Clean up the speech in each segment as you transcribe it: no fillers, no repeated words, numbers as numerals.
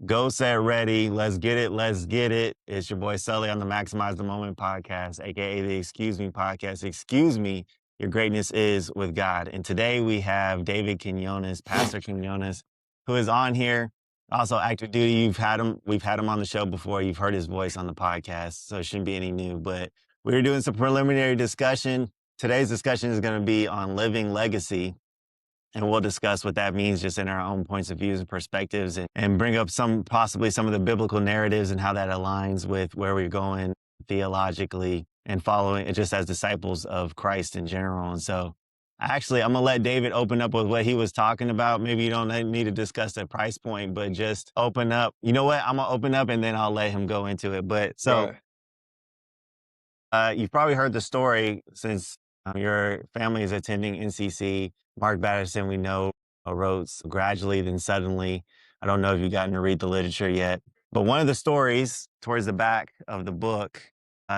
Go set ready. Let's get it. Let's get it. It's your boy Sully on the Maximize the Moment podcast, aka the Excuse Me podcast. Excuse me, your greatness is with God. And today we have David Kinonas, Pastor Kinonas, who is on here. Also active duty. We've had him on the show before. You've heard his voice on the podcast, so it shouldn't be any new. But we were doing some preliminary discussion. Today's discussion is going to be on living legacy. And we'll discuss what that means just in our own points of views and perspectives and bring up possibly some of the biblical narratives and how that aligns with where we're going theologically and following it just as disciples of Christ in general. And so I'm going to let David open up with what he was talking about. Maybe you don't need to discuss the price point, but just open up. You know what? I'm going to open up and then I'll let him go into it. But so you've probably heard the story since your family is attending NCC. Mark Batterson, we know, wrote Gradually, Then Suddenly. I don't know if you've gotten to read the literature yet, but one of the stories towards the back of the book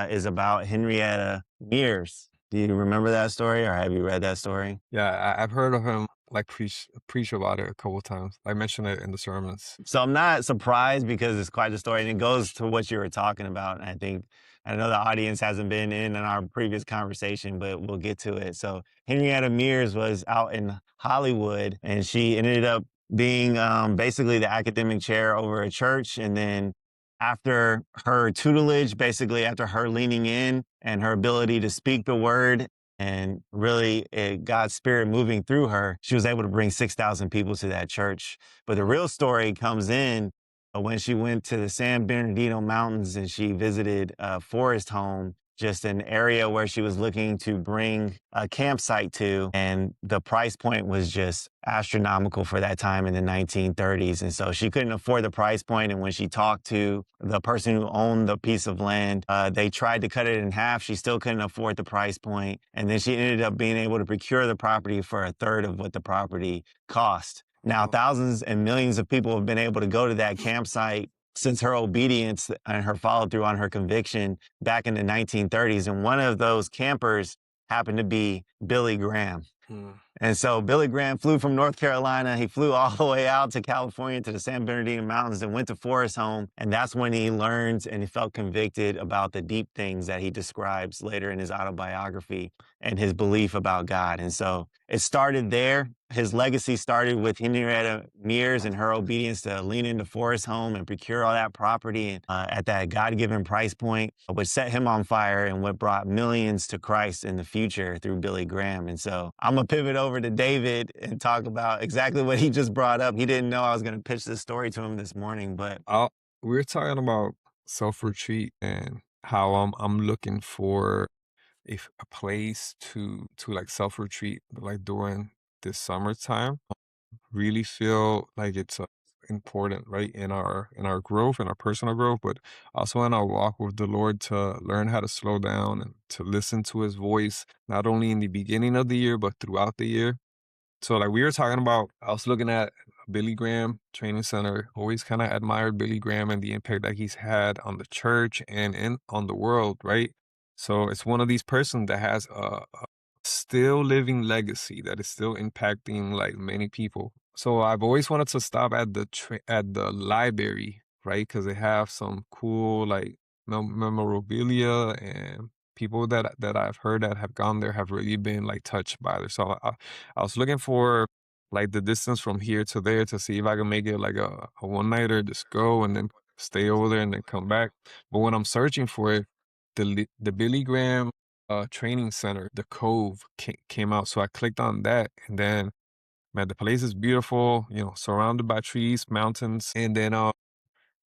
is about Henrietta Mears. Do you remember that story, or have you read that story? Yeah, I've heard of him like preach about it a couple of times. I mentioned it in the sermons. So I'm not surprised because it's quite a story, and it goes to what you were talking about. And I know the audience hasn't been in our previous conversation, but we'll get to it. So Henrietta Mears was out in Hollywood, and she ended up being basically the academic chair over a church. And then after her tutelage, basically after her leaning in and her ability to speak the word and really God's spirit moving through her, she was able to bring 6,000 people to that church. But the real story comes in when she went to the San Bernardino Mountains and she visited a forest home, just an area where she was looking to bring a campsite to. And the price point was just astronomical for that time in the 1930s. And so she couldn't afford the price point. And when she talked to the person who owned the piece of land, they tried to cut it in half. She still couldn't afford the price point. And then she ended up being able to procure the property for a third of what the property cost. Now, thousands and millions of people have been able to go to that campsite since her obedience and her follow through on her conviction back in the 1930s. And one of those campers happened to be Billy Graham. And so Billy Graham flew from North Carolina. He flew all the way out to California to the San Bernardino Mountains and went to Forest Home. And that's when he learned and he felt convicted about the deep things that he describes later in his autobiography and his belief about God. And so it started there. His legacy started with Henrietta Mears and her obedience to lean into Forest Home and procure all that property at that God-given price point, which set him on fire and what brought millions to Christ in the future through Billy Graham. And so I'm going to pivot over to David and talk about exactly what he just brought up. He didn't know I was going to pitch this story to him this morning, but we're talking about self-retreat and how I'm looking for a place to like self-retreat, like during this summertime. Really feel like it's important, right, in our growth, in our personal growth, but also in our walk with the Lord, to learn how to slow down and to listen to his voice, not only in the beginning of the year, but throughout the year. So like we were talking about, I was looking at Billy Graham Training Center. Always kind of admired Billy Graham and the impact that he's had on the church and on the world, right? So it's one of these persons that has a still living legacy that is still impacting like many people. So I've always wanted to stop at the library, right? Because they have some cool like memorabilia, and people that I've heard that have gone there have really been like touched by it. So I was looking for like the distance from here to there to see if I can make it like a one-nighter, just go and then stay over there and then come back. But when I'm searching for it, the Billy Graham training center, the Cove, came out. So I clicked on that, and then, man, the place is beautiful, surrounded by trees, mountains. And then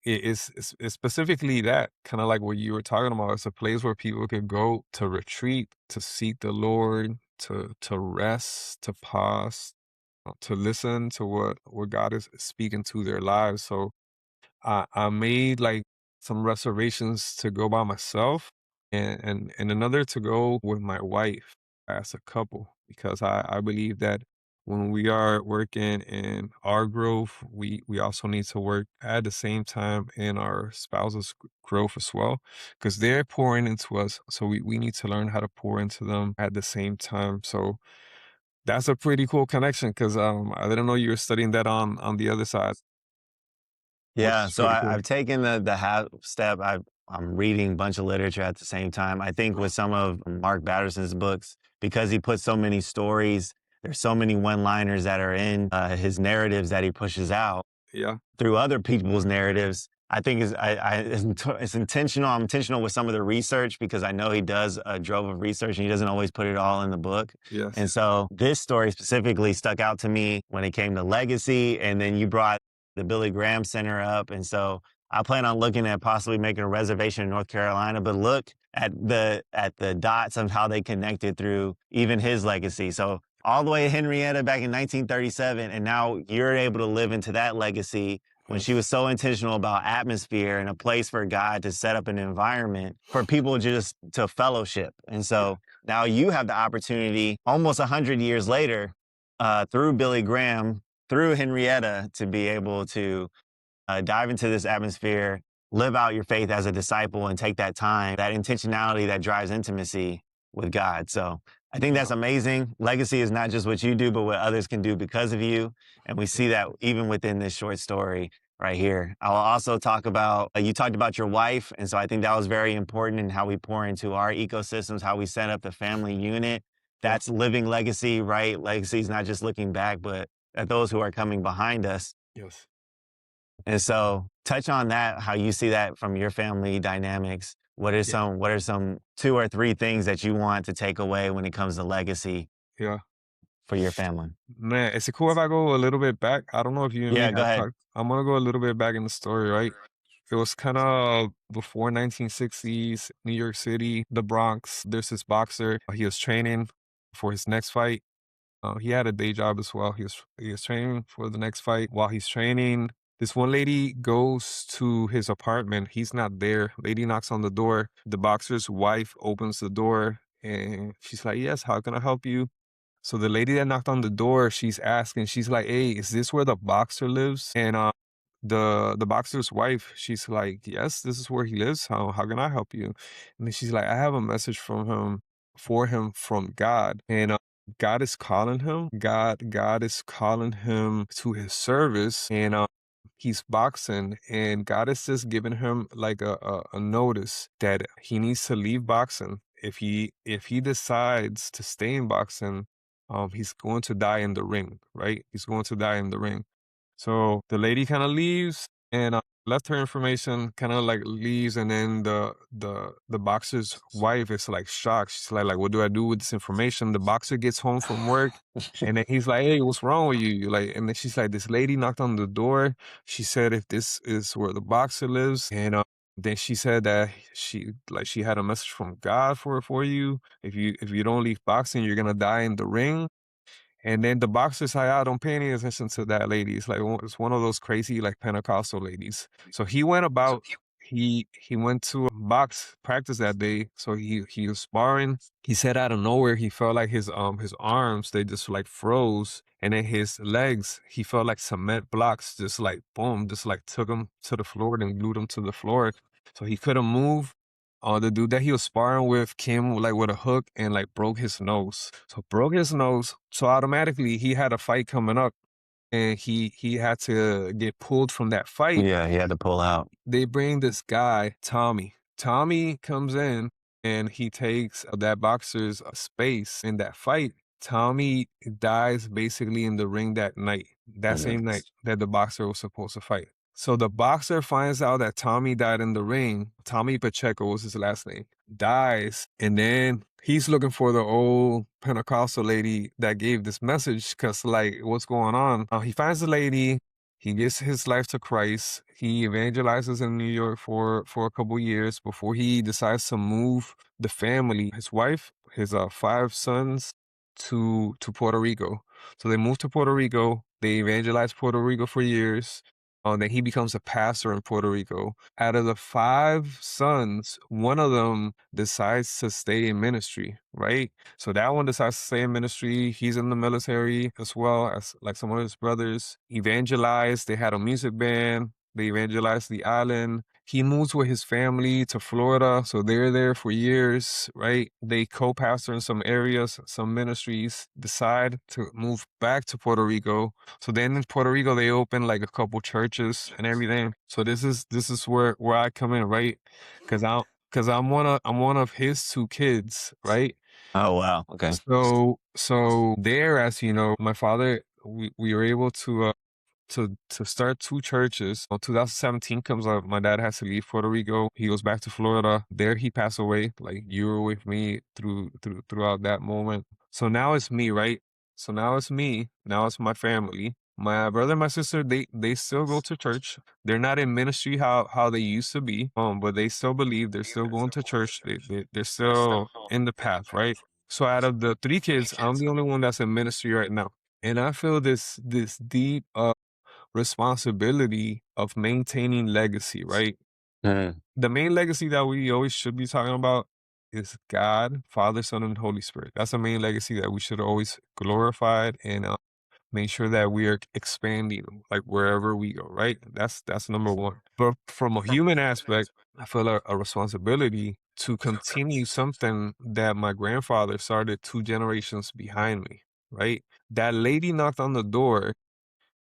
it's specifically that, kind of like what you were talking about. It's a place where people could go to retreat, to seek the Lord, to rest, to pause, to listen to what God is speaking to their lives. So I made like some reservations to go by myself, and another to go with my wife as a couple, because I believe that when we are working in our growth, we also need to work at the same time in our spouse's growth as well, because they're pouring into us. So we need to learn how to pour into them at the same time. So that's a pretty cool connection, because I didn't know you were studying that on the other side. which Yeah, is so pretty cool. I've taken the half step. I'm reading a bunch of literature at the same time. I think with some of Mark Batterson's books, because he puts so many stories, there's so many one-liners that are in his narratives that he pushes out Yeah. through other people's narratives. I think it's intentional. I'm intentional with some of the research because I know he does a drove of research and he doesn't always put it all in the book. And Yes. so this story specifically stuck out to me when it came to legacy. And then you brought the Billy Graham Center up. And so I plan on looking at possibly making a reservation in North Carolina, but look at the dots of how they connected through even his legacy. So all the way to Henrietta back in 1937, and now you're able to live into that legacy when she Yes. was so intentional about atmosphere and a place for God to set up an environment for people just to fellowship. And Yeah. so now you have the opportunity almost 100 years later through Billy Graham, through Henrietta, to be able to dive into this atmosphere, live out your faith as a disciple, and take that time, that intentionality that drives intimacy with God. So I think that's Yeah. amazing. Legacy is not just what you do, but what others can do because of you. And we see that even within this short story right here. I'll also talk about, you talked about your wife. And so I think that was very important in how we pour into our ecosystems, how we set up the family unit. Yeah. That's living legacy, right? Legacy is not just looking back, but at those who are coming behind us. Yes. And so touch on that, how you see that from your family dynamics. Yeah. What are some 2 or 3 things that you want to take away when it comes to legacy Yeah. for your family? Man, is it cool if I go a little bit back? I don't know if you and me Yeah, go had ahead. talked. I'm gonna go a little bit back in the story, right? It was kind of before 1960s, New York City, the Bronx. There's this boxer. He was training for his next fight. He had a day job as well. He was training for the next fight. While he's training, this one lady goes to his apartment. He's not there. Lady knocks on the door. The boxer's wife opens the door and she's like, "Yes, how can I help you?" So the lady that knocked on the door, she's asking, she's like, "Hey, is this where the boxer lives?" And the boxer's wife, she's like, "Yes, this is where he lives. How can I help you?" And then she's like, "I have a message from him for him from God, and God is calling him. God is calling him to his service, and he's boxing, and God is just giving him like a notice that he needs to leave boxing. If he decides to stay in boxing, he's going to die in the ring, right? He's going to die in the ring." So the lady kind of leaves and left her information, kind of like leaves, and then the boxer's wife is like shocked. She's like, "What do I do with this information?" The boxer gets home from work, and then he's like, "Hey, what's wrong with you?" Like, and then she's like, "This lady knocked on the door. She said if this is where the boxer lives, and then she said that she had a message from God for you. If you don't leave boxing, you're gonna die in the ring." And then the boxer's like, "I don't pay any attention to that lady." It's like it's one of those crazy like Pentecostal ladies. So he went about he went to a box practice that day. So he was sparring. He said out of nowhere he felt like his arms they just like froze, and then his legs he felt like cement blocks just like boom, just like took him to the floor and glued him to the floor. So he couldn't move. The dude that he was sparring with came like with a hook and like broke his nose. So broke his nose. So automatically he had a fight coming up and he had to get pulled from that fight. Yeah, he had to pull out. They bring this guy, Tommy. Tommy comes in and he takes that boxer's space in that fight. Tommy dies basically in the ring that night, that same night Goodness. that the boxer was supposed to fight. So the boxer finds out that Tommy died in the ring. Tommy Pacheco was his last name. Dies. And then he's looking for the old Pentecostal lady that gave this message because, like, what's going on? He finds the lady. He gives his life to Christ. He evangelizes in New York for a couple years before he decides to move the family, his wife, his 5 sons, to Puerto Rico. So they move to Puerto Rico. They evangelize Puerto Rico for years. Then he becomes a pastor in Puerto Rico. Out of the 5 sons, one of them decides to stay in ministry, right? So that one decides to stay in ministry. He's in the military as well as like some of his brothers. Evangelized. They had a music band. They evangelized the island. He moves with his family to Florida, so they're there for years, right? They co-pastor in some areas, some ministries, decide to move back to Puerto Rico. So then in Puerto Rico, they open like a couple churches and everything. So this is where I come in, right? Because I'm one of his two kids, right? Oh, wow. Okay. So there, as you know, my father, we were able to start two churches. 2017 comes up. My dad has to leave Puerto Rico. He goes back to Florida. There he passed away. Like you were with me throughout that moment. So now it's me, right? So now it's me. Now it's my family. My brother and my sister, they still go to church. They're not in ministry how they used to be. But they still believe. They're still going to church. They're still in the path, right? So out of the three kids, I'm the only one that's in ministry right now. And I feel this deep responsibility of maintaining legacy, right? Mm, The main legacy that we always should be talking about is God, Father, Son, and Holy Spirit. That's the main legacy that we should always glorify and make sure that we are expanding like wherever we go, right? That's number one. But from a human aspect, I feel a responsibility to continue something that my grandfather started 2 generations behind me, right? That lady knocked on the door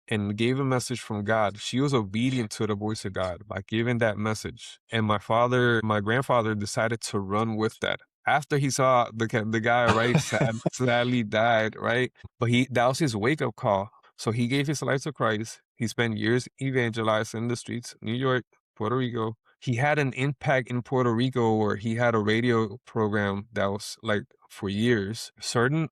and gave a message from God. She was obedient to the voice of God by giving that message. And my grandfather decided to run with that. After he saw the guy, right, sadly died, right? But that was his wake up call. So he gave his life to Christ. He spent years evangelizing in the streets, New York, Puerto Rico. He had an impact in Puerto Rico where he had a radio program that was like for years. Certain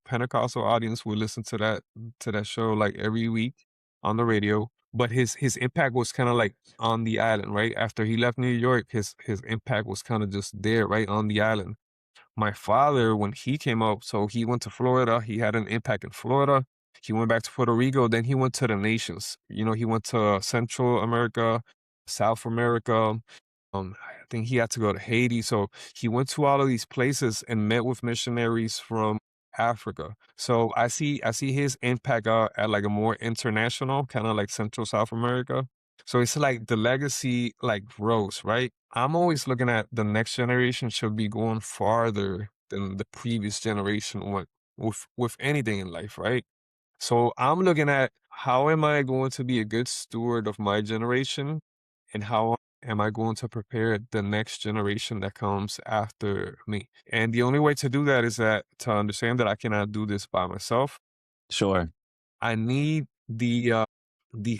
Pentecostal audience would listen to that show like every week on the radio. But his impact was kind of like on the island, right? After he left New York, his impact was kind of just there, right on the island. My father, when he came up, so he went to Florida. He had an impact in Florida. He went back to Puerto Rico. Then he went to the nations. You know, he went to Central America, South America. I think he had to go to Haiti. So he went to all of these places and met with missionaries from Africa. So I see his impact at like a more international, kind of like Central South America. So it's like the legacy like grows, right? I'm always looking at the next generation should be going farther than the previous generation went with anything in life, right? So I'm looking at how am I going to be a good steward of my generation and how am I going to prepare the next generation that comes after me? And the only way to do that is that to understand that I cannot do this by myself. sure. I need the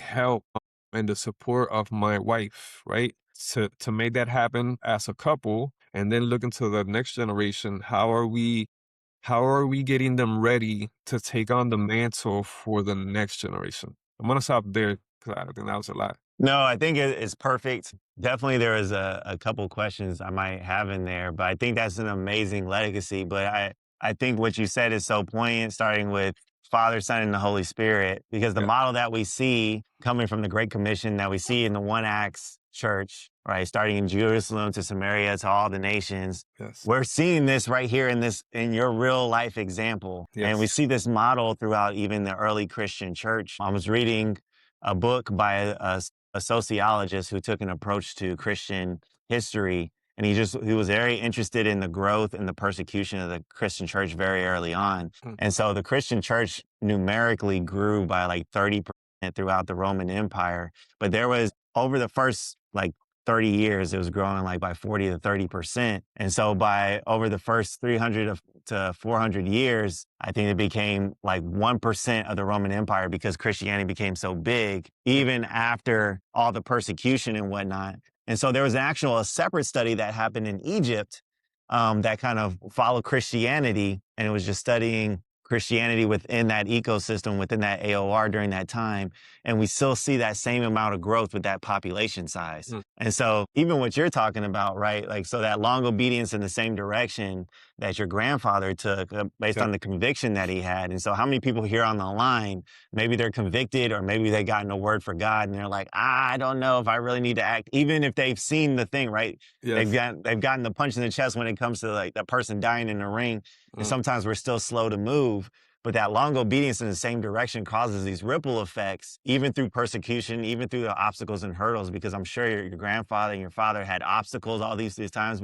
help and the support of my wife, right? To make that happen as a couple and then look into the next generation. How are we getting them ready to take on the mantle for the next generation? I'm gonna stop there because I think that was a lot. No, I think it's perfect. Definitely, there is a couple questions I might have in there, but I think that's an amazing legacy. But I think what you said is so poignant, starting with Father, Son, and the Holy Spirit, because the Yeah. model that we see coming from the Great Commission that we see in the One Acts Church, right, starting in Jerusalem to Samaria to all the nations, Yes. we're seeing this right here in your real life example, and we Yes. see this model throughout even the early Christian church. I was reading a book by a sociologist who took an approach to Christian history. And he was very interested in the growth and the persecution of the Christian church very early on. Mm. And so the Christian church numerically grew by like 30% throughout the Roman Empire. But there was over the first like 30 years, it was growing like by 40 to 30%. And so by over the first 300 to 400 years, I think it became like 1% of the Roman Empire because Christianity became so big, Mm. even after all the persecution and whatnot. And so there was a separate study that happened in Egypt that kind of followed Christianity, and it was just studying Christianity within that ecosystem, within that AOR during that time. And we still see that same amount of growth with that population size. Mm. And so even what you're talking about, right? Like, so that long obedience in the same direction that your grandfather took based Yeah. on the conviction that he had. And so how many people here on the line, maybe they're convicted or maybe they gotten a word for God and they're like, I don't know if I really need to act, even if they've seen the thing, right? Yes. They've gotten the punch in the chest when it comes to like that person dying in the ring. And Mm. sometimes we're still slow to move. But that long obedience in the same direction causes these ripple effects, even through persecution, even through the obstacles and hurdles. Because I'm sure your grandfather and your father had obstacles all these times.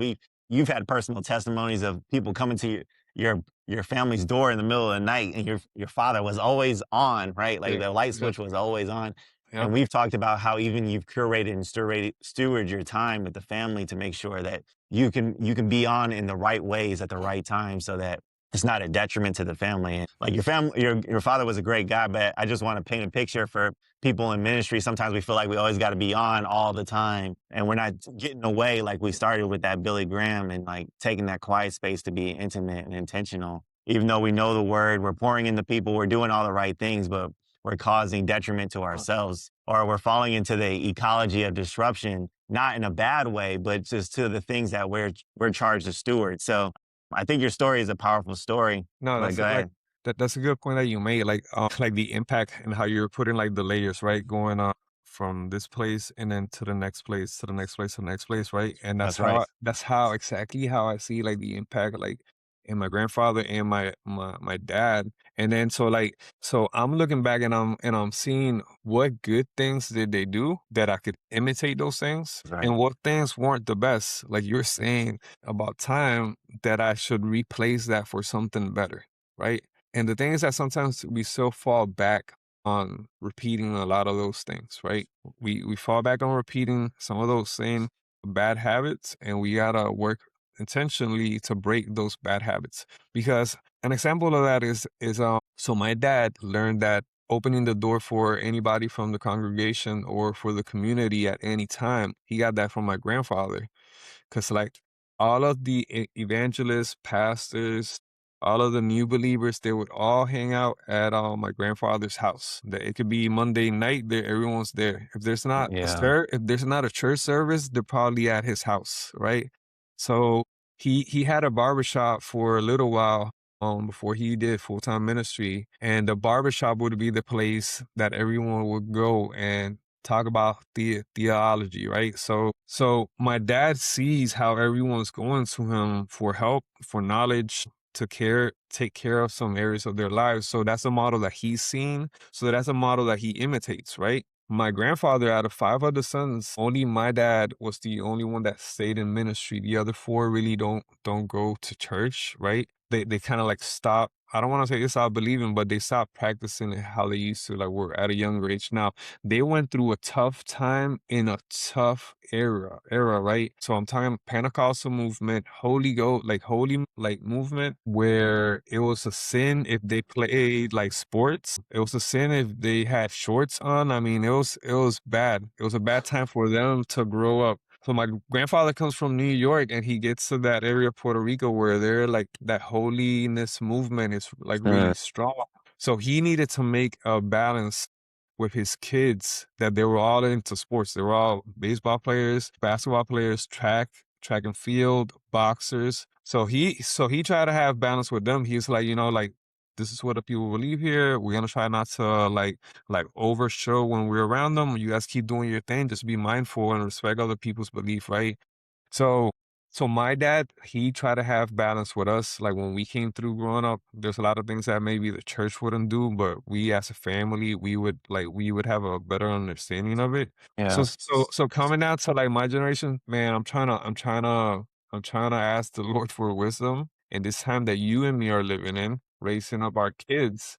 You've had personal testimonies of people coming to your family's door in the middle of the night, and your father was always on, right? Like Yeah, the light switch exactly. was always on. Yep. And we've talked about how even you've curated and steward your time with the family to make sure that you can be on in the right ways at the right time so that it's not a detriment to the family. And like your father was a great guy, but I just want to paint a picture for people in ministry. Sometimes we feel like we always got to be on all the time, and we're not getting away like we started with that Billy Graham and like taking that quiet space to be intimate and intentional. Even though we know the word, we're pouring into people, we're doing all the right things, but we're causing detriment to ourselves, or we're falling into the ecology of disruption, not in a bad way, but just to the things that we're charged to steward. So I think your story is a powerful story, No, but that's go like ahead. that's a good point that you made. Like, like the impact and how you're putting like the layers, right? Going from this place and then to the next place, to the next place, to the next place, right? And That's right. that's how exactly how I see like the impact, like in my grandfather and my dad. And then so I'm looking back and I'm seeing what good things did they do that I could imitate those things, That's right. and what things weren't the best. Like you're saying about time, that I should replace that for something better, right? And the thing is that sometimes we still fall back on repeating a lot of those things, right? We fall back on repeating some of those same bad habits, and we gotta work intentionally to break those bad habits. Because an example of that is so my dad learned that opening the door for anybody from the congregation or for the community at any time, he got that from my grandfather. Cause like all of the evangelists, pastors, all of the new believers, they would all hang out at my grandfather's house. It could be Monday night, there everyone's there. Yeah. If there's not a church service, they're probably at his house, right? So he had a barbershop for a little while before he did full-time ministry. And the barbershop would be the place that everyone would go and talk about theology, right? So my dad sees how everyone's going to him for help, for knowledge, to take care of some areas of their lives. So that's a model that he's seen. So that's a model that he imitates, right? My grandfather, out of five other sons, only my dad was the only one that stayed in ministry. The other four really don't go to church, right? They kind of like stop. I don't want to say they stopped believing, but they stopped practicing it how they used to. Like we're at a younger age now. They went through a tough time in a tough era, right? So I'm talking Pentecostal movement, Holy Ghost, like holy like movement, where it was a sin if they played like sports. It was a sin if they had shorts on. I mean, it was bad. It was a bad time for them to grow up. So my grandfather comes from New York, and he gets to that area of Puerto Rico where they're like that holiness movement is like really Mm, strong. So he needed to make a balance with his kids, that they were all into sports. They were all baseball players, basketball players, track and field, boxers. So he tried to have balance with them. He's like, like, this is what the people believe here. We're gonna try not to like overshow when we're around them. You guys keep doing your thing. Just be mindful and respect other people's belief, right? So so my dad, he tried to have balance with us. Like when we came through growing up, there's a lot of things that maybe the church wouldn't do, but we as a family, we would have a better understanding of it. So yeah. so coming down to like my generation, man, I'm trying to ask the Lord for wisdom in this time that you and me are living in, raising up our kids,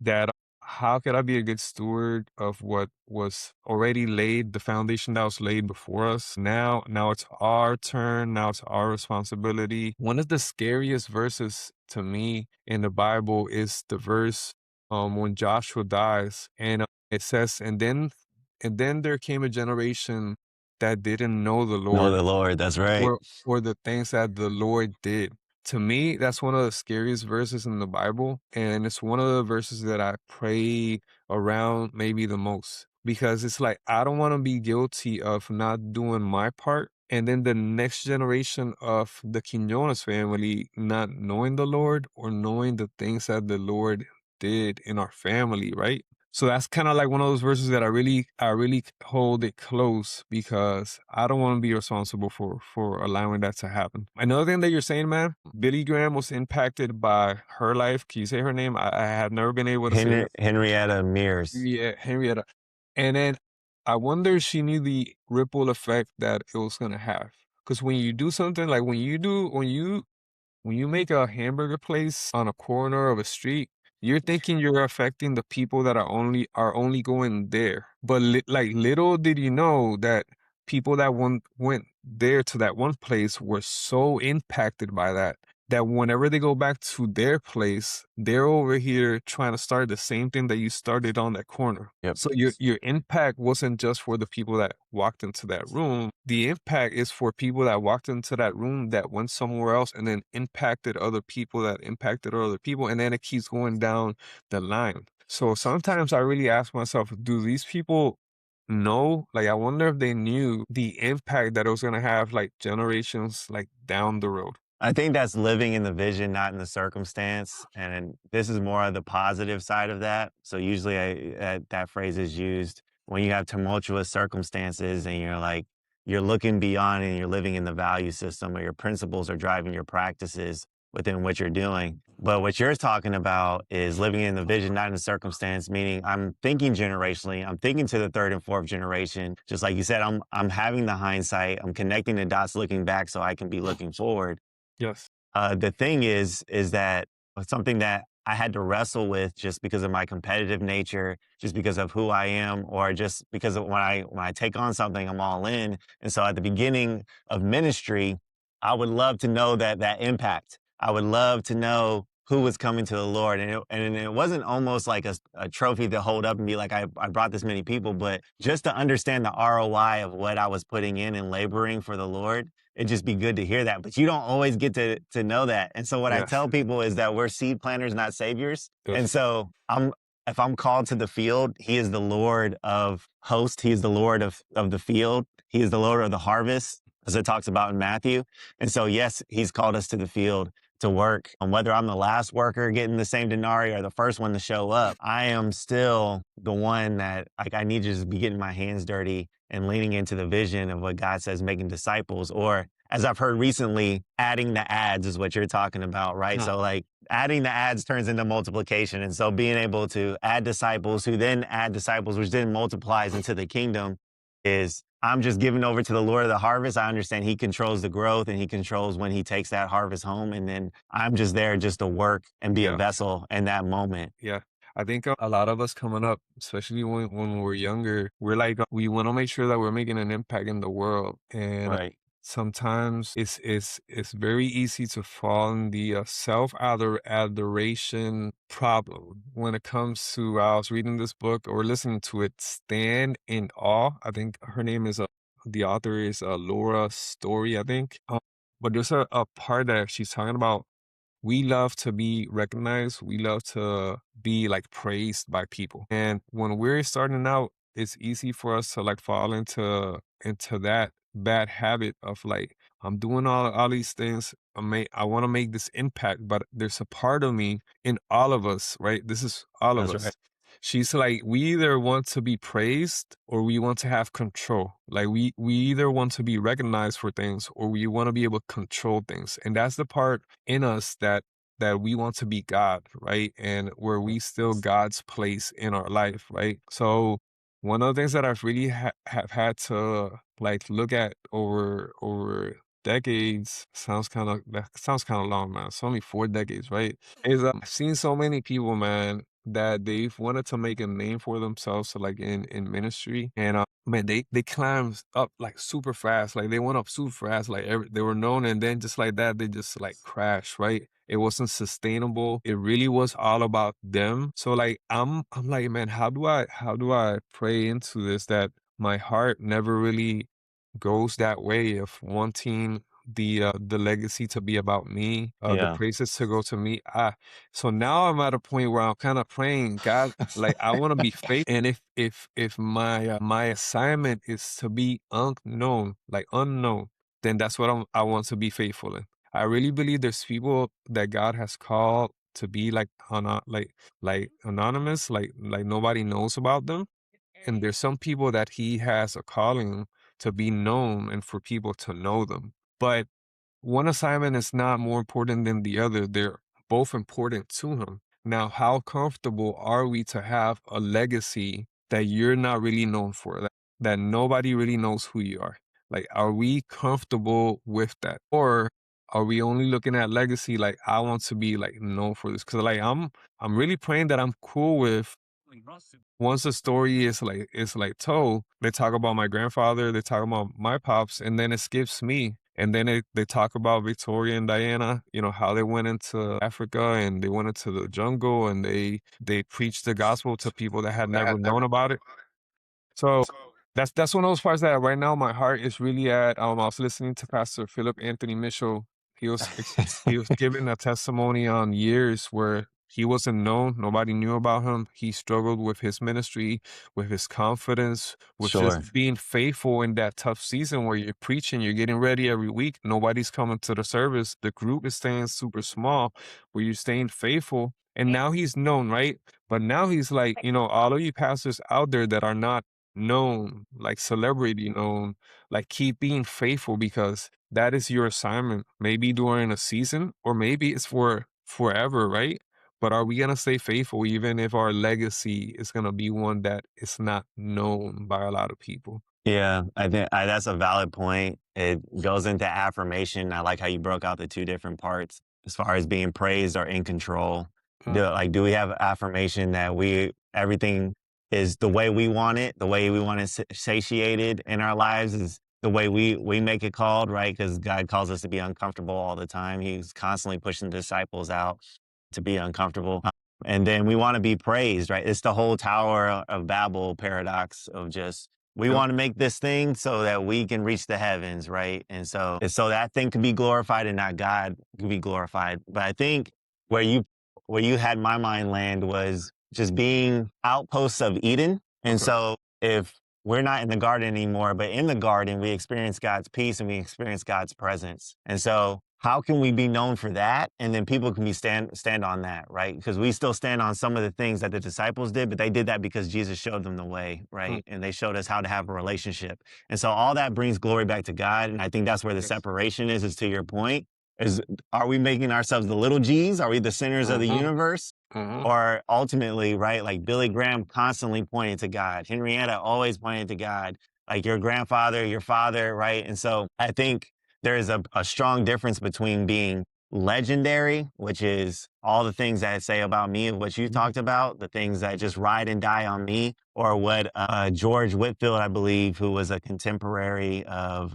that how could I be a good steward of what was already laid, the foundation that was laid before us? Now it's our turn. Now it's our responsibility. One of the scariest verses to me in the Bible is the verse when Joshua dies, and it says, and then there came a generation that didn't know the Know Lord, the Lord. That's right. or the things that the Lord did. To me, that's one of the scariest verses in the Bible, and it's one of the verses that I pray around maybe the most, because it's like I don't want to be guilty of not doing my part, and then the next generation of the Quinonas family not knowing the Lord or knowing the things that the Lord did in our family, right? So that's kind of like one of those verses that I really hold it close because I don't want to be responsible for allowing that to happen. Another thing that you're saying, man, Billy Graham was impacted by her life. Can you say her name? I have never been able to say it. Henrietta Mears. Yeah, Henrietta. And then I wonder if she knew the ripple effect that it was gonna have. Because when you do something like when you make a hamburger place on a corner of a street, you're thinking you're affecting the people that are only going there. But like little did you know that people that went there to that one place were so impacted by that that whenever they go back to their place, they're over here trying to start the same thing that you started on that corner. Yep. So your impact wasn't just for the people that walked into that room. The impact is for people that walked into that room that went somewhere else and then impacted other people that impacted other people. And then it keeps going down the line. So sometimes I really ask myself, do these people know? Like, I wonder if they knew the impact that it was going to have like generations like down the road. I think that's living in the vision, not in the circumstance. And this is more of the positive side of that. So usually that phrase is used when you have tumultuous circumstances and you're like, you're looking beyond and you're living in the value system or your principles are driving your practices within what you're doing. But what you're talking about is living in the vision, not in the circumstance, meaning I'm thinking generationally, I'm thinking to the third and fourth generation. Just like you said, I'm having the hindsight, I'm connecting the dots looking back so I can be looking forward. Yes. The thing is that something that I had to wrestle with just because of my competitive nature, just because of who I am, or just because of when I take on something, I'm all in. And so at the beginning of ministry, I would love to know that impact. I would love to know who was coming to the Lord. And it wasn't almost like a trophy to hold up and be like, I brought this many people, but just to understand the ROI of what I was putting in and laboring for the Lord, it'd just be good to hear that. But you don't always get to know that. And so what I Yes. tell people is that we're seed planters, not saviors. And Yes. so if I'm called to the field, he is the Lord of hosts. He is the Lord of the field. He is the Lord of the harvest, as it talks about in Matthew. And so, yes, he's called us to the field to work. And whether I'm the last worker getting the same denarii or the first one to show up, I am still the one that like I need to just be getting my hands dirty and leaning into the vision of what God says, making disciples, or as I've heard recently, adding the ads is what you're talking about, right? Huh. So like adding the ads turns into multiplication. And so being able to add disciples who then add disciples, which then multiplies into the kingdom is I'm just giving over to the Lord of the harvest. I understand he controls the growth and he controls when he takes that harvest home. And then I'm just there just to work and be a Yeah. vessel in that moment. Yeah. I think a lot of us coming up, especially when we're younger, we're like, we want to make sure that we're making an impact in the world. And Right. sometimes it's very easy to fall in the self-adoration problem when it comes to, I was reading this book or listening to it, Stand in Awe. I think her name is, the author is Laura Story, I think. But there's a part that she's talking about we love to be recognized. We love to be like praised by people. And when we're starting out, it's easy for us to like fall into that bad habit of like, I'm doing all these things. I want to make this impact, but there's a part of me in all of us, right? This is all of That's right. us. She's like, we either want to be praised or we want to have control. Like we either want to be recognized for things or we want to be able to control things. And that's the part in us that we want to be God, right? And where we still God's place in our life, right? So one of the things that I've really have had to like look at over decades sounds kind of long, man. It's only 4 decades, right? Is I've seen so many people, man, that they've wanted to make a name for themselves, so like in ministry, and man, they climbed up like super fast, like they went up super fast, like they were known, and then just like that, they just like crashed, right? It wasn't sustainable. It really was all about them. So like I'm like, man, how do I pray into this that my heart never really goes that way of wanting the legacy to be about me, the Yeah. praises to go to me. So now I'm at a point where I'm kind of praying, God, like I want to be faithful. And if my assignment is to be unknown, like unknown, then that's what I want to be faithful in. I really believe there's people that God has called to be like like anonymous, like nobody knows about them. And there's some people that he has a calling to be known and for people to know them. But one assignment is not more important than the other. They're both important to him. Now, how comfortable are we to have a legacy that you're not really known for, that nobody really knows who you are? Like, are we comfortable with that? Or are we only looking at legacy like I want to be like known for this? Because like I'm really praying that I'm cool with once the story is like told, they talk about my grandfather, they talk about my pops, and then it skips me. And then they talk about Victoria and Diana, you know, how they went into Africa and they went into the jungle and they preached the gospel to people that had never known about it. So that's one of those parts that right now my heart is really at. I was listening to Pastor Philip Anthony Mitchell. He was giving a testimony on years where he wasn't known, nobody knew about him. He struggled with his ministry, with his confidence, with Sure. just being faithful in that tough season where you're preaching, you're getting ready every week. Nobody's coming to the service. The group is staying super small, where you're staying faithful. And now he's known, right? But now he's like, you know, all of you pastors out there that are not known, like celebrity known, like keep being faithful because that is your assignment. Maybe during a season, or maybe it's for forever, right? But are we gonna stay faithful even if our legacy is gonna be one that is not known by a lot of people? Yeah, I think that's a valid point. It goes into affirmation. I like how you broke out the two different parts as far as being praised or in control. Mm, Do we have affirmation that we everything is the way we want it, the way we want it satiated in our lives is the way we make it called, right? Because God calls us to be uncomfortable all the time. He's constantly pushing disciples out to be uncomfortable. And then we want to be praised, right? It's the whole Tower of Babel paradox of just we yep. want to make this thing so that we can reach the heavens, right? And so that thing can be glorified and not God can be glorified. But I think where you where you had my mind land was just being outposts of Eden. And Okay. so if we're not in the garden anymore, but in the garden, we experience God's peace and we experience God's presence. And so how can we be known for that? And then people can be stand on that, right? Because we still stand on some of the things that the disciples did, but they did that because Jesus showed them the way, Mm, right? And they showed us how to have a relationship. And so all that brings glory back to God. And I think that's where the yes. separation is to your point, is are we making ourselves the little G's? Are we the centers of the Mm-hmm. universe? Mm-hmm. Or ultimately, right, like Billy Graham constantly pointed to God, Henrietta always pointed to God, like your grandfather, your father, right? And so I think there is a strong difference between being legendary, which is all the things that I say about me and what you talked about, the things that just ride and die on me, or what George Whitfield, I believe, who was a contemporary of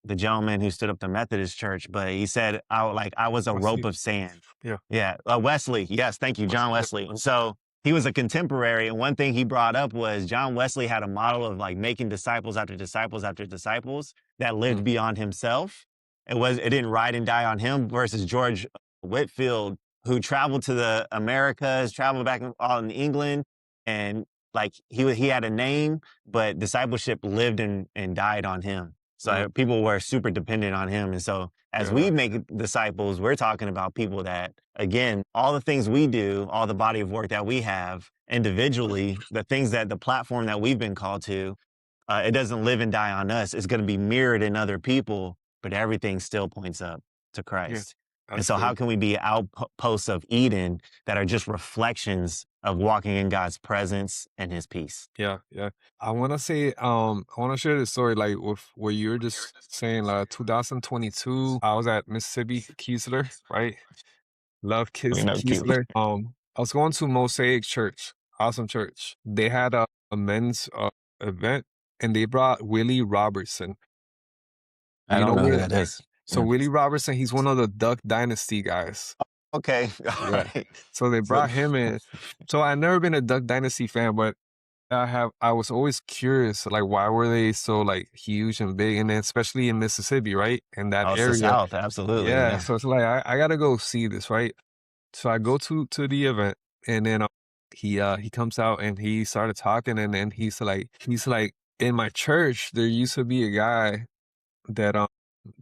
the gentleman who stood up the Methodist Church, but he said, I was a rope Wesley. of sand. Yeah. Yeah, Wesley. Yes, thank you, John Wesley. Yep. Wesley. And so he was a contemporary, and one thing he brought up was John Wesley had a model of like making disciples after disciples after disciples that lived Mm, beyond himself. It didn't ride and die on him versus George Whitfield, who traveled to the Americas, traveled back all in England, and like he had a name, but discipleship lived and died on him. So mm, people were super dependent on him. And so as yeah. we make disciples, we're talking about people that, again, all the things we do, all the body of work that we have individually, the things that the platform that we've been called to, it doesn't live and die on us. It's going to be mirrored in other people, but everything still points up to Yeah. Christ. And That's so, how good. can we be outposts of Eden that are just reflections of walking in God's presence and his peace? Yeah, yeah. I wanna say, I wanna share this story, like, with what you're just saying, 2022, I was at Mississippi Keesler, right? Love We Kiss know Q. Keesler. I was going to Mosaic Church, awesome church. They had a men's, event, and they brought Willie Robertson. I You don't know know who Will that is. So Yeah. Willie Robertson, he's one of the Duck Dynasty guys. Okay. All Yeah. right. So they So, brought him in. So I've never been a Duck Dynasty fan, but I was always curious, like, why were they so, like, huge and big, and then especially in Mississippi, right? In that oh, it's the area. South. Absolutely. Yeah, Yeah. so it's like, I gotta go see this, right? So I go to the event, and then, he comes out, and he started talking, and then he's like, "In my church, there used to be a guy that,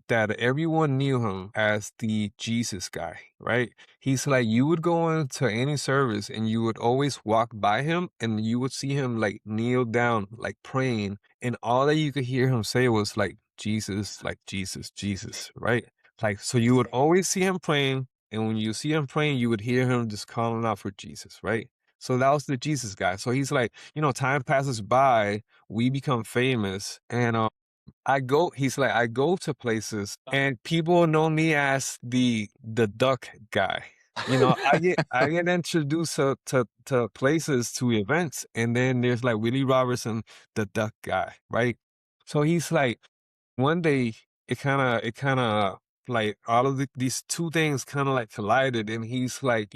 that everyone knew him as the Jesus guy, right? He's like, you would go into any service and you would always walk by him and you would see him like kneel down, like praying. And all that you could hear him say was like Jesus, Jesus, right? Like, so you would always see him praying. And when you see him praying, you would hear him just calling out for Jesus, right? So that was the Jesus guy. So he's like, time passes by, we become famous, and he's like, I go to places and people know me as the duck guy. I get introduced to places, to events, and then there's like Willie Robertson, the duck guy, right? So he's like, one day it kind of like all of these two things kind of like collided, and he's like,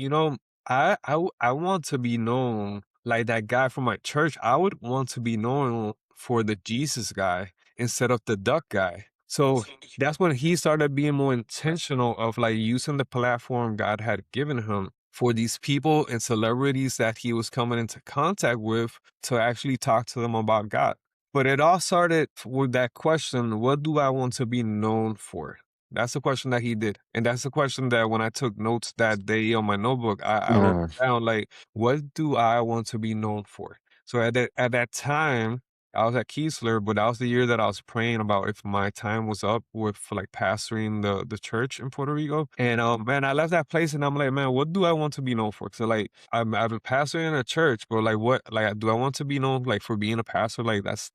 I want to be known like that guy from my church. I would want to be known for the Jesus guy instead of the duck guy. So that's when he started being more intentional of like using the platform God had given him for these people and celebrities that he was coming into contact with to actually talk to them about God. But it all started with that question, what do I want to be known for? That's the question that he did. And that's the question that when I took notes that day on my notebook, I wrote Mm, down like, what do I want to be known for? So at that time, I was at Keesler, but that was the year that I was praying about if my time was up with like pastoring the church in Puerto Rico. And man, I left that place and I'm like, man, what do I want to be known for? So like I've been pastoring a church, but like what like do I want to be known like for being a pastor? Like that's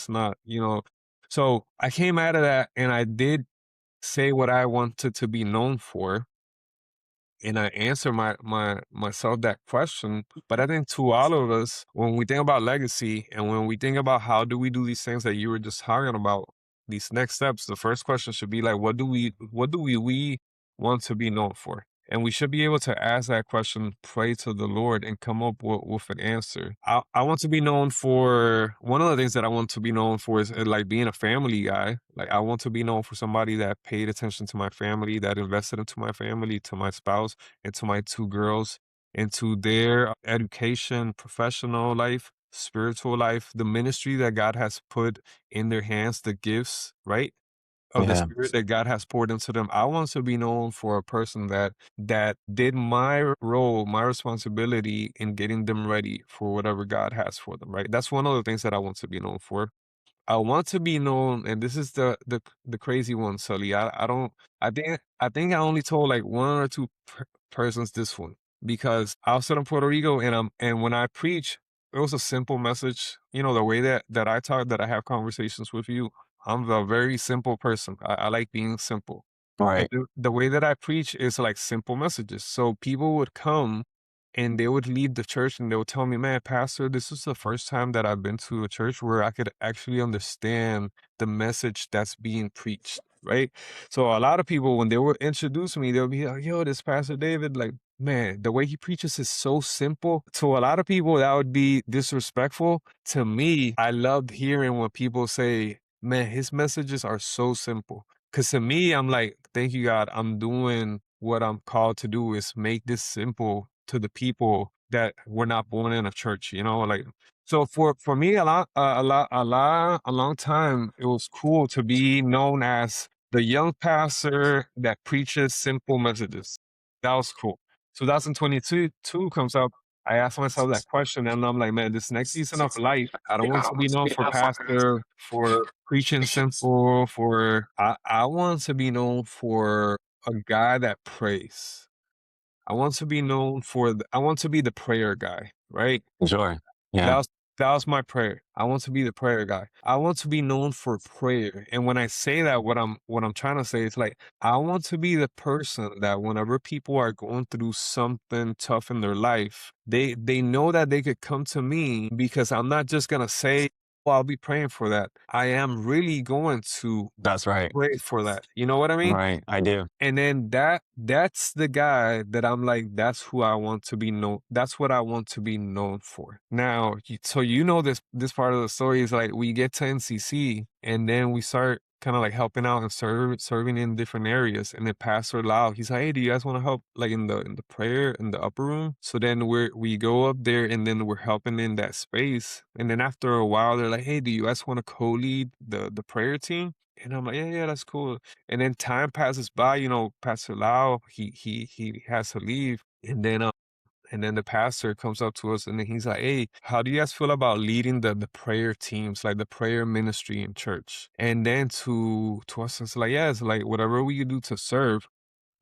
not, So I came out of that and I did say what I wanted to be known for, and I answer myself that question. But I think to all of us, when we think about legacy and when we think about how do we do these things that you were just talking about, these next steps, the first question should be like, what do we want to be known for? And we should be able to ask that question, pray to the Lord, and come up with an answer. I want to be known for one of the things that I want to be known for is like being a family guy. Like I want to be known for somebody that paid attention to my family, that invested into my family, to my spouse, and to my two girls, into their education, professional life, spiritual life, the ministry that God has put in their hands, the gifts, right? Of the yeah. spirit that God has poured into them. I want to be known for a person that did my role, my responsibility in getting them ready for whatever God has for them, right? That's one of the things that I want to be known for. I want to be known, and this is the crazy one, Sully. I don't. I think I only told like one or two persons this one because I was in Puerto Rico, and when I preach, it was a simple message. The way that I talk, that I have conversations with you, I'm a very simple person. I like being simple, and Right. the way that I preach is like simple messages. So people would come and they would leave the church and they would tell me, man, Pastor, this is the first time that I've been to a church where I could actually understand the message that's being preached, right? So a lot of people, when they would introduce me, they'll be like, yo, this Pastor David, like, man, the way he preaches is so simple. To a lot of people, that would be disrespectful. To me, I loved hearing when people say, man, his messages are so simple. Because to me, I'm like, thank you, God. I'm doing what I'm called to do is make this simple to the people that were not born in a church, like so for me a long time it was cool to be known as the young pastor that preaches simple messages. That was cool. 2022 comes up. I asked myself that question and I'm like, man, this next season of life, I don't want to be known for pastor, for preaching simple, I want to be known for a guy that prays. I want to be the prayer guy, right? Sure. That Yeah. was that was my prayer. I want to be the prayer guy. I want to be known for prayer. And when I say that, what I'm trying to say is like I want to be the person that whenever people are going through something tough in their life, they know that they could come to me because I'm not just gonna say, well, I'll be praying for that. I am really going to That's right. pray for that. You know what I mean? Right. I do. And then that's the guy that I'm like, that's who I want to be known. That's what I want to be known for. Now, so this part of the story is like we get to NCC and then we start kind of like helping out and serving in different areas. And then Pastor Lau, he's like, "Hey, do you guys want to help like in the prayer in the upper room?" So then we go up there and then we're helping in that space. And then after a while, they're like, "Hey, do you guys want to co-lead the prayer team?" And I'm like, "Yeah, that's cool." And then time passes by, Pastor Lau, he has to leave. And then the pastor comes up to us and then he's like, "Hey, how do you guys feel about leading the prayer teams, like the prayer ministry in church?" And then to us, it's like, yes, like whatever we can do to serve.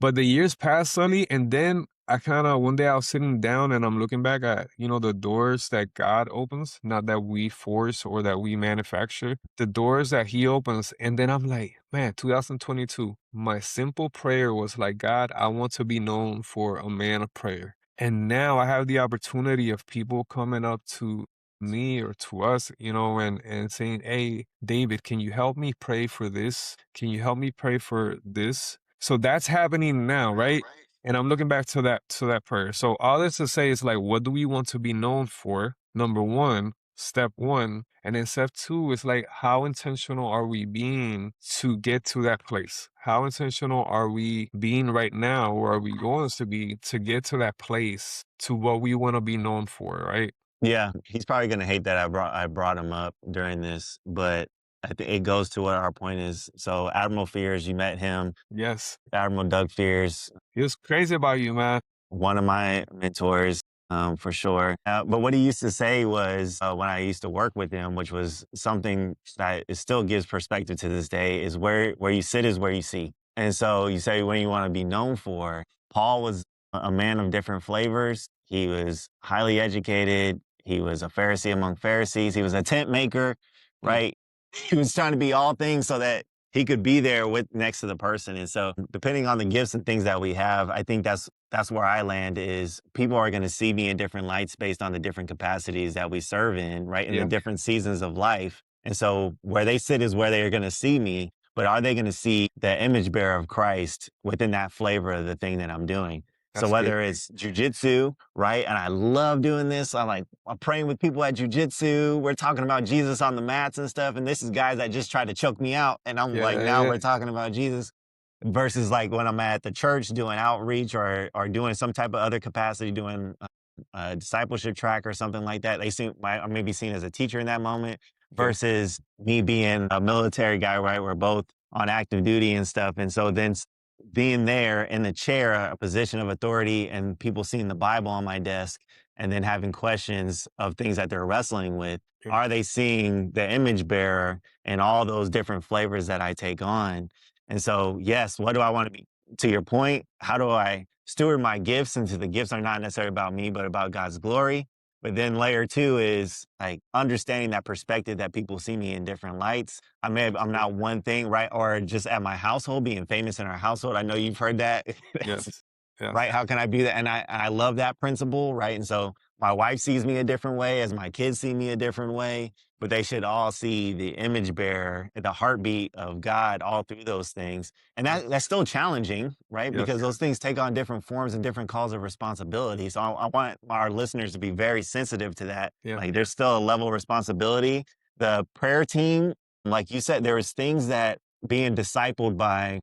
But the years passed, Sonny, and then I kind of one day I was sitting down and I'm looking back at, the doors that God opens, not that we force or that we manufacture, the doors that He opens. And then I'm like, man, 2022, my simple prayer was like, "God, I want to be known for a man of prayer." And now I have the opportunity of people coming up to me or to us, and saying, "Hey, David, can you help me pray for this? Can you help me pray for this?" So that's happening now, right? And I'm looking back to that prayer. So all this to say is like, what do we want to be known for? Number one, step one. And then step two is like, how intentional are we being to get to that place? How intentional are we being right now, or are we going to be to get to that place to what we want to be known for, right? Yeah, he's probably gonna hate that I brought him up during this, but I think it goes to what our point is. So Admiral Fears, you met him. Yes. Admiral Doug Fears, He was crazy about you, man. one of my mentors, for sure. But what he used to say was, when I used to work with him, which was something that it still gives perspective to this day, is where you sit is where you see. And so you say what you want to be known for. Paul was a man of different flavors. He was highly educated. He was a Pharisee among Pharisees. He was a tent maker, Mm, right? He was trying to be all things so that he could be there with next to the person. And so depending on the gifts and things that we have, I think that's where I land is people are going to see me in different lights based on the different capacities that we serve in, right? In the yeah, different seasons of life. And so where they sit is where they're going to see me, but are they going to see the image bearer of Christ within that flavor of the thing that I'm doing? So that's good. whether it's jujitsu, right? And I love doing this. I'm praying with people at jujitsu. We're talking about Jesus on the mats and stuff. And this is guys that just tried to choke me out. And I'm Yeah, like, yeah, now yeah. we're talking about Jesus versus like when I'm at the church doing outreach or doing some type of other capacity, doing a discipleship track or something like that. I may be seen as a teacher in that moment Yeah, versus me being a military guy, right? We're both on active duty and stuff. And so then being there in the chair, a position of authority, and people seeing the Bible on my desk and then having questions of things that they're wrestling with. yeah, Are they seeing the image bearer and all those different flavors that I take on? And so, yes, what do I want to be? To your point, how do I steward my gifts? Since the gifts are not necessarily about me, but about God's glory. But then layer two is like understanding that perspective that people see me in different lights. that's I'm good. not one thing, right? Or just at my household, being famous in our household. I know you've heard that. Yes, Right? yes, How can I be that? And I love that principle, right? And so my wife sees me a different way, as my kids see me a different way, but they should all see the image bearer, the heartbeat of God all through those things. And yeah, that's still challenging, right? yes, Because those things take on different forms and different calls of responsibility. So I want our listeners to be very sensitive to that. yeah, Like there's still a level of responsibility. The prayer team, like you said, there was things that being discipled by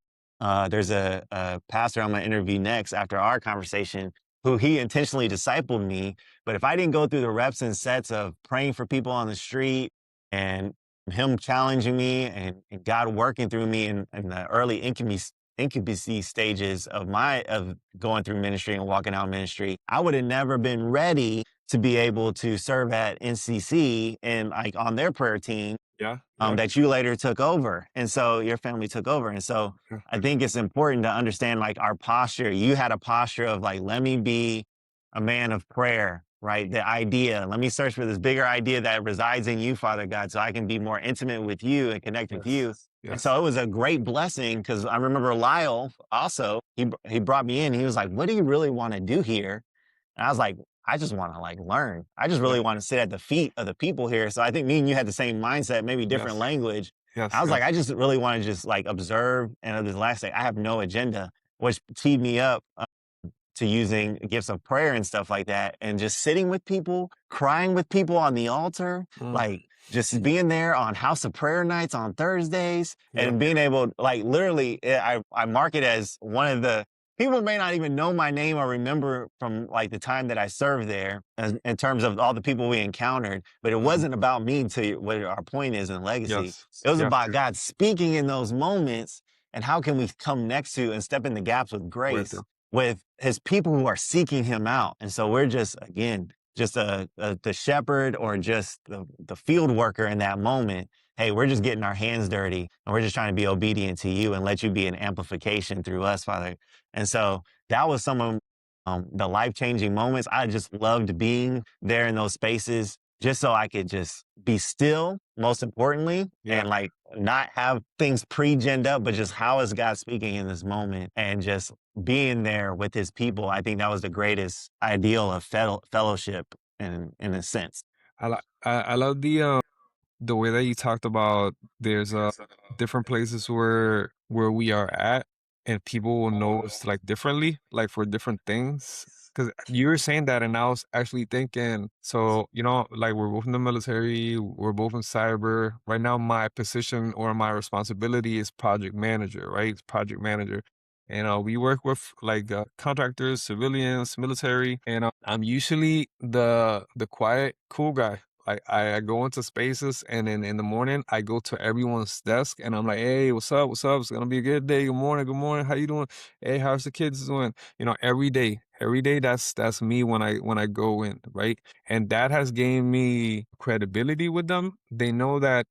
there's a pastor I'm going to interview next after our conversation who he intentionally discipled me. But if I didn't go through the reps and sets of praying for people on the street and him challenging me and God working through me in the early incubacy stages of going through ministry and walking out ministry, I would have never been ready to be able to serve at NCC and like on their prayer team yeah, yeah, that you later took over. And so your family took over. And so yeah, I think it's important to understand like our posture. You had a posture of like, let me be a man of prayer, right? The idea, let me search for this bigger idea that resides in you, Father God, so I can be more intimate with you and connect with yes, you. And yes, so it was a great blessing because I remember Lyle also, he brought me in. He was like, what do you really want to do here? And I was like, I just want to like learn. I just yeah, really want to sit at the feet of the people here. So I think me and you had the same mindset, maybe different yes, language. I yes, was like, yes, I just really want to just like observe. And this last thing, I have no agenda, which teed me up to using gifts of prayer and stuff like that, and just sitting with people, crying with people on the altar. mm, Like just being there on House of Prayer nights on Thursdays Yeah. and being able, like, literally, I mark it as one of the people may not even know my name or remember from like the time that I served there in terms of all the people we encountered, but it Mhm. wasn't about me to what our point is in legacy. Yes. It was Yeah. about God speaking in those moments and how can we come next to and step in the gaps with With grace them. with his people who are seeking him out. And so we're just, again, just the shepherd or just the field worker in that moment. Hey, we're just getting our hands dirty and we're just trying to be obedient to you and let you be an amplification through us, Father. And so that was some of the life changing moments. I just loved being there in those spaces just so I could just be still, most importantly, Yeah. and like not have things pre-genned up, but just how is God speaking in this moment and just being there with his people. I think that was the greatest ideal of fellowship in a sense. I love the way that you talked about there's different places where we are at and people will know us like differently, like for different things. Because you were saying that, and I was actually thinking, so like we're both in the military, we're both in cyber. Right now, my position or my responsibility is project manager, right? It's project manager. And we work with like contractors, civilians, military, and I'm usually the quiet, cool guy. Like I go into spaces and then in the morning I go to everyone's desk and I'm like, hey, what's up? What's up? It's gonna be a good day. Good morning, good morning. How you doing? Hey, how's the kids doing? Every day. Every day that's me when I go in, right? And that has gained me credibility with them. They know that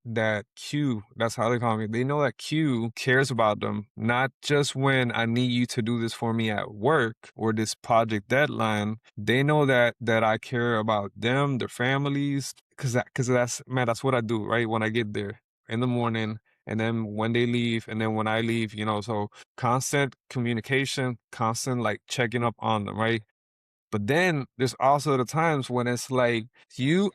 Q, that's how they call me. They know that Q cares about them, not just when I need you to do this for me at work or this project deadline. They know that I care about them, their families, cause that's man, that's what I do, right? When I get there in the morning, and then when they leave, and then when I leave, so constant communication, constant like checking up on them, right? But then there's also the times when it's like,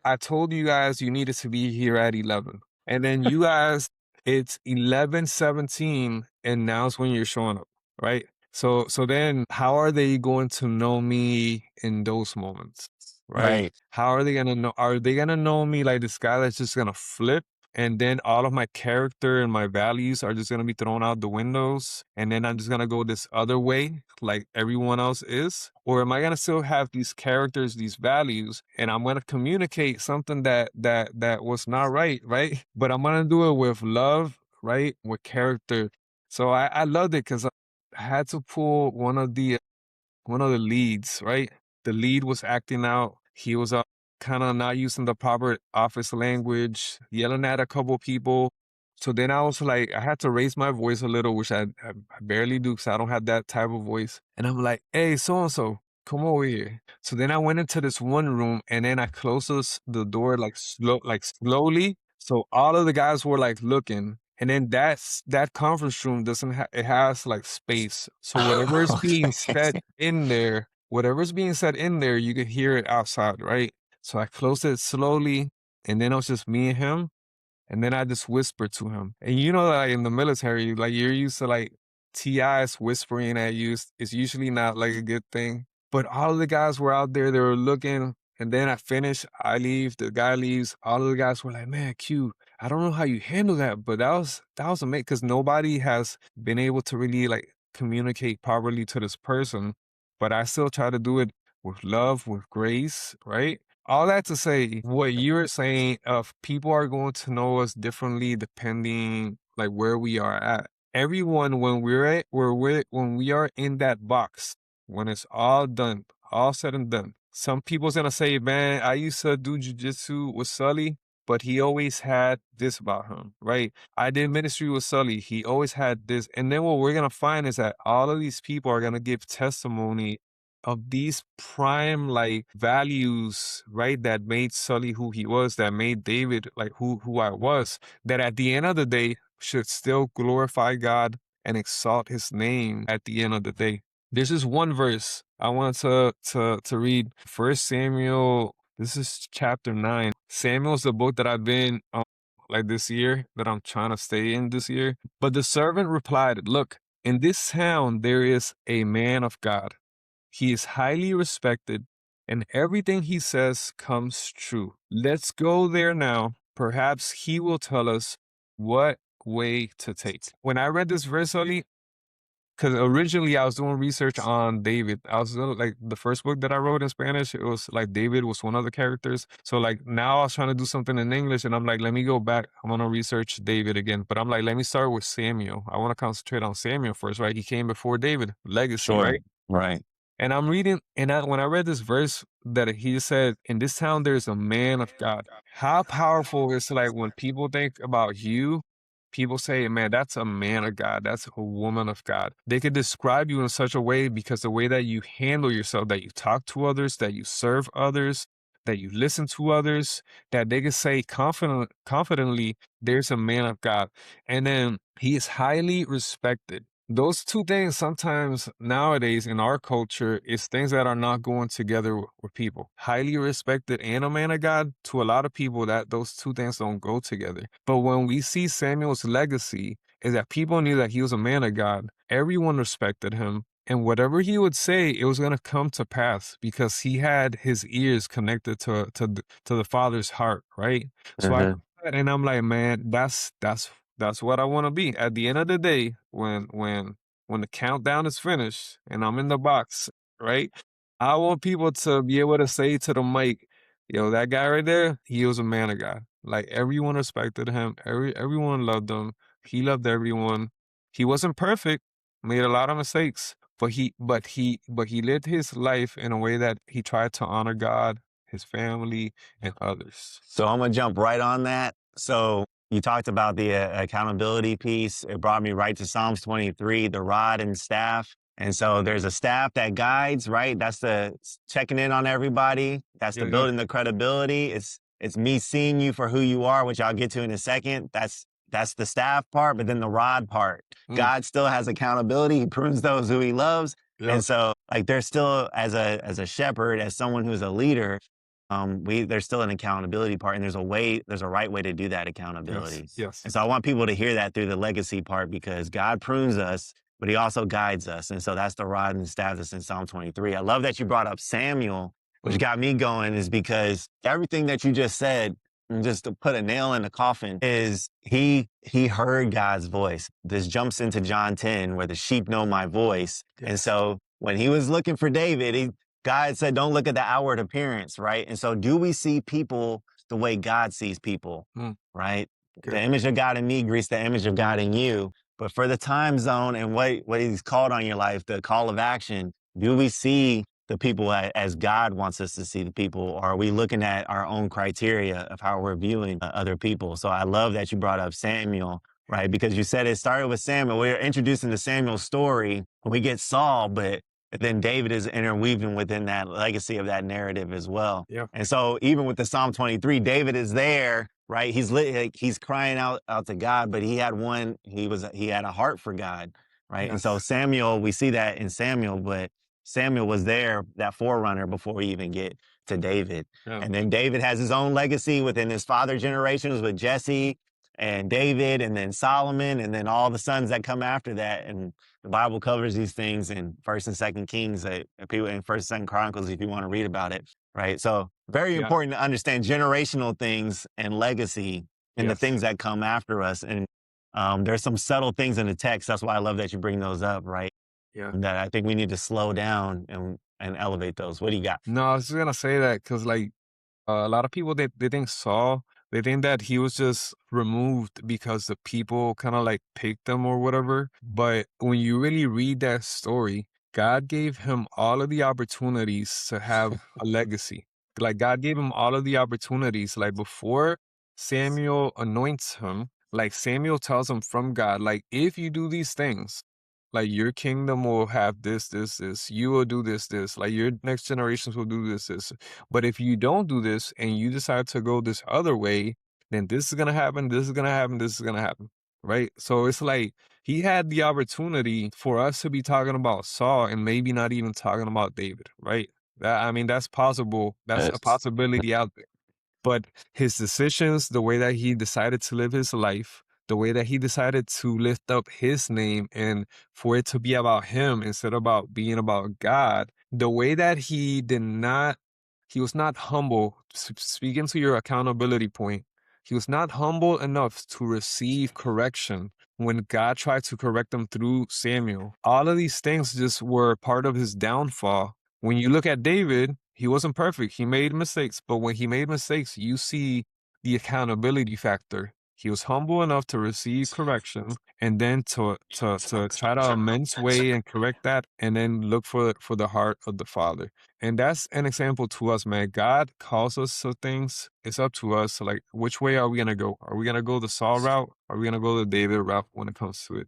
I told you guys you needed to be here at 11. And then you guys, it's 11:17, and now it's when you're showing up, right? So then how are they going to know me in those moments? Right? Right. How are they gonna know? Are they gonna know me like this guy that's just gonna flip? And then all of my character and my values are just gonna be thrown out the windows. And then I'm just gonna go this other way, like everyone else is? Or am I gonna still have these characters, these values, and I'm gonna communicate something that was not right, right? But I'm gonna do it with love, right? With character. So I loved it because I had to pull one of the leads, right? The lead was acting out. He was kind of not using the proper office language, yelling at a couple people. So then I was like, I had to raise my voice a little, which I barely do because I don't have that type of voice. And I'm like, hey, so and so, come over here. So then I went into this one room and then I closed the door like slowly. So all of the guys were like looking. And then that conference room doesn't have it has like space. So whatever is being Okay. said in there, whatever's being said in there, you can hear it outside, right? So I closed it slowly, and then it was just me and him. And then I just whispered to him. And like in the military, like you're used to like TIs whispering at you. It's usually not like a good thing. But all of the guys were out there, they were looking. And then I finish, I leave, the guy leaves. All of the guys were like, man, Q, I don't know how you handle that, but that was amazing because nobody has been able to really like communicate properly to this person. But I still try to do it with love, with grace, right? All that to say, what you're saying of people are going to know us differently depending like where we are at. Everyone, when we are in that box, when it's all done, all said and done, some people's gonna say, man, I used to do jujitsu with Sully, but he always had this about him, right? I did ministry with Sully. He always had this. And then what we're gonna find is that all of these people are gonna give testimony of these prime like values, right? That made Sully who he was, that made David like who I was, that at the end of the day should still glorify God and exalt his name at the end of the day. There's this one verse I wanted to read. First Samuel, this is chapter 9. Samuel's the book that I've been like this year, that I'm trying to stay in this year. But the servant replied, look, in this town there is a man of God. He is highly respected, and everything he says comes true. Let's go there now perhaps he will tell us what way to take. When I read this verse, only because originally I was doing research on David. I was doing, like, the first book that I wrote in Spanish, it was like David was one of the characters. So like now I was trying to do something in English and I'm like, let me go back. I want to research David again. But I'm like, let me start with Samuel. I want to concentrate on Samuel first, right? He came before David, legacy, Sure. right? Right. And I'm reading, and when I read this verse that he said, "In this town there's a man of God." How powerful is, like, when people think about you, people say, "Man, that's a man of God. That's a woman of God." They could describe you in such a way because the way that you handle yourself, that you talk to others, that you serve others, that you listen to others, that they could say confidently, "There's a man of God," and then he is highly respected. Those two things sometimes nowadays in our culture is things that are not going together with people. Highly respected and a man of God, to a lot of people, that those two things don't go together. But when we see Samuel's legacy is that people knew that he was a man of God. Everyone respected him. And whatever he would say, it was going to come to pass because he had his ears connected to the Father's heart, right? So I Uh-huh. and I'm like, man, that's what I want to be. At the end of the day, when the countdown is finished and I'm in the box, right? I want people to be able to say to the mic, "Yo, that guy right there, he was a man of God." Like, everyone respected him. Everyone loved him. He loved everyone. He wasn't perfect, made a lot of mistakes, but he lived his life in a way that he tried to honor God, his family, and others. So I'm gonna jump right on that. So you talked about the accountability piece. It brought me right to Psalms 23, the rod and staff. And so there's a staff that guides, right? That's the checking in on everybody. That's the Yeah, yeah. building the credibility. It's me seeing you for who you are, which I'll get to in a second. That's the staff part, but then the rod part. Mm, God still has accountability. He prunes those who he loves. yeah. And so like there's still as a shepherd, as someone who's a leader, there's still an accountability part, and there's a right way to do that Yes, accountability. yes. And so I want people to hear that through the legacy part because God prunes us, but he also guides us. And so that's the rod and staff that's in Psalm 23. I love that you brought up Samuel, which Mm, got me going, is because everything that you just said, and just to put a nail in the coffin, is he heard God's voice. This jumps into John 10, where the sheep know my voice. And yes. so when he was looking for David, God said, don't look at the outward appearance, right? And so, do we see people the way God sees people, Mm, right? The good. image of God in me greets the image of God in you. But for the time zone and what He's called on your life, the call of action, do we see the people as God wants us to see the people? Or are we looking at our own criteria of how we're viewing other people? So, I love that you brought up Samuel, right? Because you said it started with Samuel. We're introducing the Samuel story. We get Saul, but then David is interweaving within that legacy of that narrative as well. Yeah. And so even with the Psalm 23, David is there, right? He's crying out to God, but he had a heart for God, right? And so Yes. Samuel, we see that in Samuel, but Samuel was there, that forerunner, before we even get to David. Yeah. And then David has his own legacy within his father generations with Jesse and David, and then Solomon, and then all the sons that come after that. And the Bible covers these things in First and Second Kings, people in First and Second Chronicles, if you want to read about it, right? So very Yeah. important to understand generational things and legacy and the Yes. things that come after us. And there's some subtle things in the text. That's why I love that you bring those up, right? Yeah. That I think we need to slow down and elevate those. What do you got? No, I was just gonna say that because, like, a lot of people, they think Saul, they think that he was just removed because the people kind of like picked him or whatever. But when you really read that story, God gave him all of the opportunities to have a legacy. Like, God gave him all of the opportunities. Like, before Samuel anoints him, like, Samuel tells him from God, like, if you do these things, like, your kingdom will have this, this, this. You will do this, this. Like, your next generations will do this, this. But if you don't do this and you decide to go this other way, then this is gonna happen, this is gonna happen, this is gonna happen. Right? So it's like he had the opportunity for us to be talking about Saul and maybe not even talking about David, right? That, I mean, that's possible. That's a Yes. possibility out there. But his decisions, the way that he decided to live his life, the way that he decided to lift up his name and for it to be about him instead of about being about God, the way that he was not humble, speaking to your accountability point, He was not humble enough to receive correction when God tried to correct him through Samuel. All of these things just were part of his downfall. When you look at David, he wasn't perfect. He made mistakes, but when he made mistakes, you see the accountability factor. He was humble enough to receive correction and then to try to amend his way and correct that and then look for the heart of the Father. And that's an example to us, man. God calls us to things. It's up to us. Like, which way are we gonna go? Are we gonna go the Saul route? Are we gonna go the David route when it comes to it?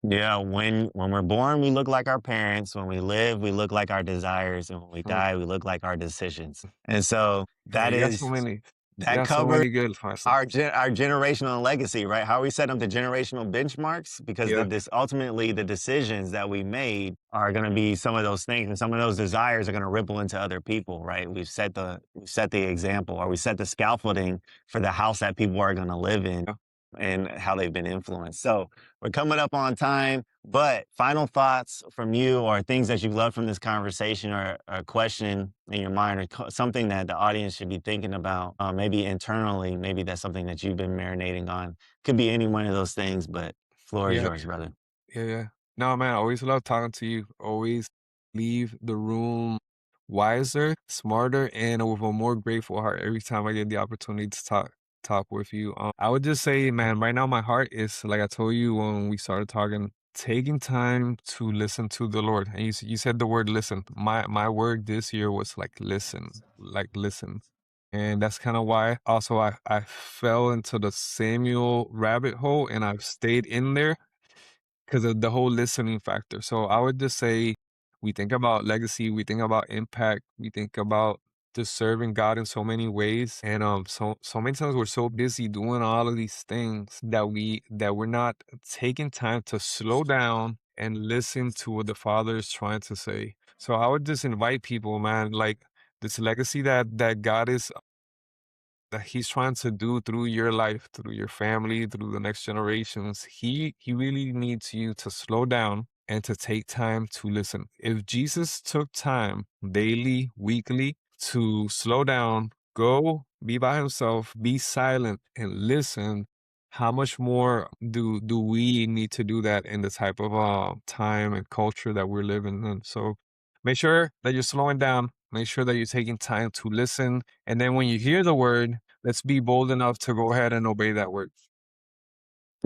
Yeah, when we're born, we look like our parents. When we live, we look like our desires, and when we Mm. die, we look like our decisions. And so Man, that you got is so many. You that got so covers many good advices. our generational legacy, right? How we set up the generational benchmarks because Yeah. this ultimately the decisions that we made are going to be some of those things, and some of those desires are going to ripple into other people, right? We've set the example, or we set the scaffolding for the house that people are going to live in, Yeah. and how they've been influenced. So we're coming up on time, but final thoughts from you, or things that you've loved from this conversation, or a question in your mind, or something that the audience should be thinking about, maybe internally, maybe that's something that you've been marinating on. Could be any one of those things, but floor is Yeah. yours, brother. Yeah, yeah. No, man, I always love talking to you. Always leave the room wiser, smarter, and with a more grateful heart every time I get the opportunity to talk with you. I would just say, man, right now my heart is like I told you when we started talking, taking time to listen to the Lord. And you said the word listen. My word this year was like listen. And that's kind of why also I fell into the Samuel rabbit hole and I've stayed in there because of the whole listening factor. So I would just say we think about legacy, we think about impact, we think about just serving God in so many ways. And so many times we're so busy doing all of these things that we're not taking time to slow down and listen to what the Father is trying to say. So I would just invite people, man, like this legacy that God is that he's trying to do through your life, through your family, through the next generations, he really needs you to slow down and to take time to listen. If Jesus took time daily, weekly to slow down, go be by himself, be silent and listen, how much more do we need to do that in the type of time and culture that we're living in? So make sure that you're slowing down. Make sure that you're taking time to listen. And then when you hear the word, let's be bold enough to go ahead and obey that word.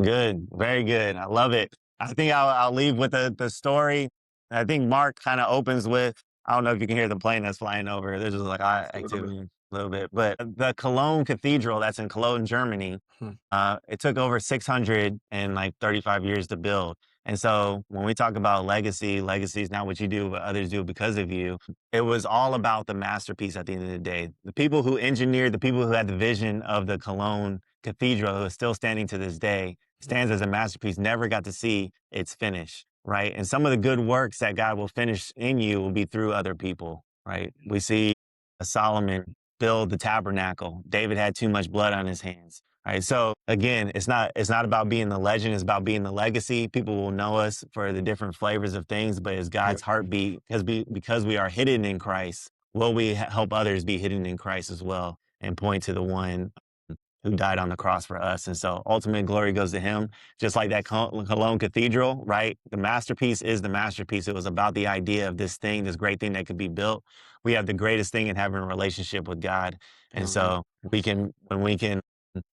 Good, very good. I love it. I think I'll leave with the story. I think Mark kind of opens with, I don't know if you can hear the plane that's flying over. There's just like A little bit. activity a little bit, but the Cologne Cathedral that's in Cologne, Germany, Hmm. it took over 600 and like 35 years to build. And so when we talk about legacy, legacy is not what you do, but others do because of you. It was all about the masterpiece at the end of the day. The people who engineered, the people who had the vision of the Cologne Cathedral, who is still standing to this day, stands as a masterpiece, never got to see its finish, right? And some of the good works that God will finish in you will be through other people, right? We see Solomon build the tabernacle. David had too much blood on his hands. Right. So again, it's not about being the legend, it's about being the legacy. People will know us for the different flavors of things, but it's Yeah. God's heartbeat because we are hidden in Christ. Will we help others be hidden in Christ as well and point to the one who died on the cross for us? And so ultimate glory goes to him, just like that Cologne Cathedral, right? The masterpiece is the masterpiece. It was about the idea of this thing, this great thing that could be built. We have the greatest thing in having a relationship with God. And Amen. so when we can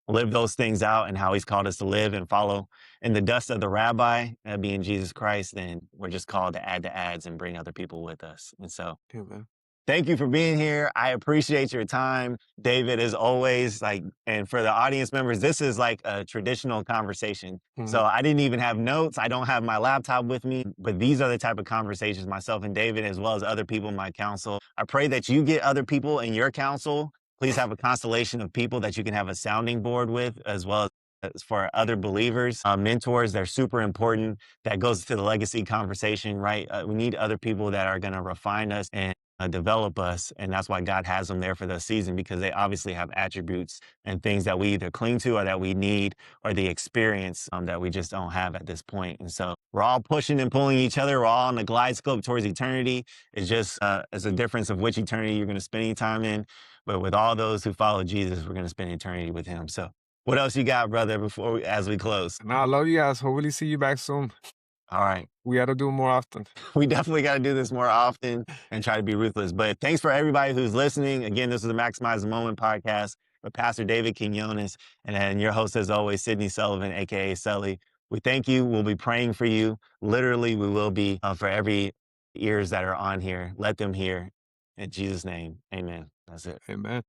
live those things out and how he's called us to live and follow in the dust of the rabbi, being Jesus Christ, then we're just called to add the ads and bring other people with us. And so Amen. thank you for being here. I appreciate your time, David, as always. Like, and for the audience members, this is like a traditional conversation. Mhm. So I didn't even have notes. I don't have my laptop with me, but these are the type of conversations myself and David, as well as other people in my council. I pray that you get other people in your council. Please have a constellation of people that you can have a sounding board with, as well as for other believers, mentors. They're super important. That goes to the legacy conversation, right? We need other people that are going to refine us and develop us. And that's why God has them there for the season, because they obviously have attributes and things that we either cling to or that we need, or the experience that we just don't have at this point. And so we're all pushing and pulling each other. We're all on the glide slope towards eternity. It's just it's a difference of which eternity you're going to spend any time in. But with all those who follow Jesus, we're going to spend eternity with him. So What else you got, brother, as we close? And I love you guys. Hopefully see you back soon. All right. We got to do more often. We definitely got to do this more often and try to be ruthless. But thanks for everybody who's listening. Again, this is the Maximize the Moment podcast with Pastor David Quinones and then your host, as always, Sydney Sullivan, aka Sully. We thank you. We'll be praying for you. Literally, we will be for every ears that are on here. Let them hear. In Jesus' name, amen. That's it. Amen.